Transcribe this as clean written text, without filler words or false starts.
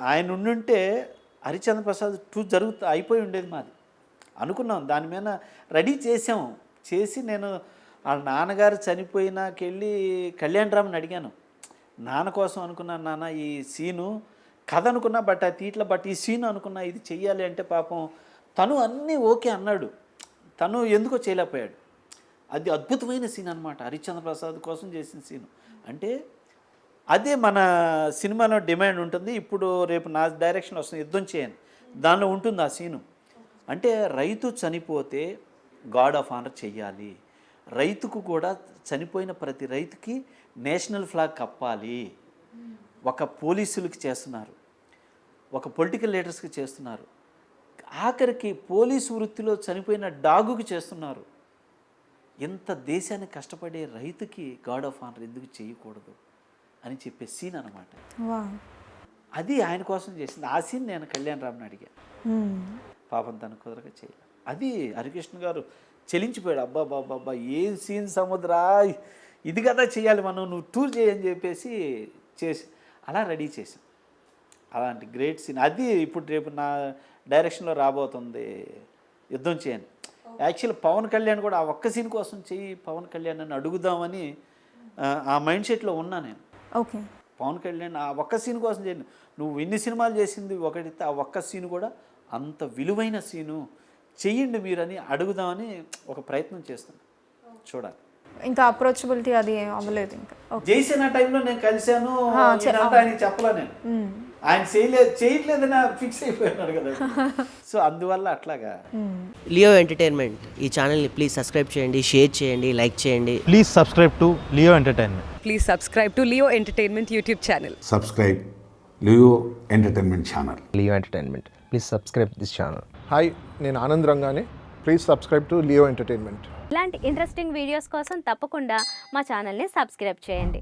ఆయన ఉండుంటే హరిశ్చంద్ర ప్రసాద్ 2 అయిపోయి ఉండేది మాది. అనుకున్నాం దాని మీద రెడీ చేసాం. చేసి నేను వాళ్ళ నాన్నగారు చనిపోయినాకెళ్ళి కళ్యాణరామ్ని అడిగాను. నాన్న కోసం అనుకున్నాను, నాన్న ఈ సీను కథ అనుకున్నా బట్ ఈ సీన్ అనుకున్నా ఇది చెయ్యాలి అంటే పాపం తను అన్నీ ఓకే అన్నాడు. తను ఎందుకో చేయలేకపోయాడు. అది అద్భుతమైన సీన్ అనమాట. హరిశ్చంద్ర ప్రసాద్ కోసం చేసిన సీను. అంటే అదే మన సినిమాలో డిమాండ్ ఉంటుంది. ఇప్పుడు రేపు నా డైరెక్షన్ వస్తుంది యుద్ధం చేయను, దానిలో ఉంటుంది ఆ సీను. అంటే రైతు చనిపోతే గార్డ్ ఆఫ్ ఆనర్ చెయ్యాలి, రైతుకు కూడా చనిపోయిన ప్రతి రైతుకి నేషనల్ ఫ్లాగ్ కప్పాలి. ఒక పోలీసులకి చేస్తున్నారు, ఒక పొలిటికల్ లీడర్స్కి చేస్తున్నారు, ఆఖరికి పోలీసు వృత్తిలో చనిపోయిన డాగుకి చేస్తున్నారు. ఎంత దేశానికి కష్టపడే రైతుకి గార్డ్ ఆఫ్ ఆనర్ ఎందుకు చేయకూడదు అని చెప్పే సీన్ అనమాట. అది ఆయన కోసం చేసింది. ఆ సీన్ నేను కళ్యాణరామ్ని అడిగా, పాపం తను కుదరక చేయలేదు. అది హరికృష్ణ గారు చెలించిపోయాడు. అబ్బా ఏం సీన్ సముద్రా, ఇది కదా చేయాలి మనం, నువ్వు టూర్ చేయని చెప్పేసి చేసి అలా రెడీ చేసాం. అలాంటి గ్రేట్ సీన్ అది. ఇప్పుడు రేపు నా డైరెక్షన్లో రాబోతుంది యుద్ధం చేయని. యాక్చువల్లీ పవన్ కళ్యాణ్ కూడా ఆ ఒక్క సీన్ కోసం చెయ్యి పవన్ కళ్యాణ్ అని అడుగుదామని ఆ మైండ్ సెట్లో ఉన్నా నేను. ఓకే, పవన్ కళ్యాణ్ ఆ ఒక్క సీన్ కోసం చేయండి, నువ్వు ఎన్ని సినిమాలు చేసింది ఒకటితే ఆ ఒక్క సీన్ కూడా అంత విలువైన సీను చెయ్యండి మీరని అడుగుదామని ఒక ప్రయత్నం చేస్తాను. చూడాలి. ఇంకా అప్రోచబిలిటీ అది అవ్వలేదు. ఇంకా చేసిన టైంలో నేను కలిశాను, ఆయనకి చెప్పలా నేను. ఆయన చేయట్లేదని ఫిక్స్ అయిపోయినాడు కదా. సో అందువల్ల అట్లాగా. లియో ఎంటర్టైన్మెంట్ ఈ ఛానల్ని ప్లీజ్ సబ్స్క్రైబ్ చేయండి, షేర్ చేయండి, లైక్ చేయండి. Please subscribe to Leo entertainment. Please subscribe to Leo Entertainment YouTube channel. Subscribe Leo Entertainment channel. Leo Entertainment. Please subscribe this channel. Hi, నేను ఆనంద్ రంగానే. Please subscribe to Leo entertainment. ఇలాంటి interesting videos కోసం తప్పకుండా మా ఛానల్ని subscribe చేయండి.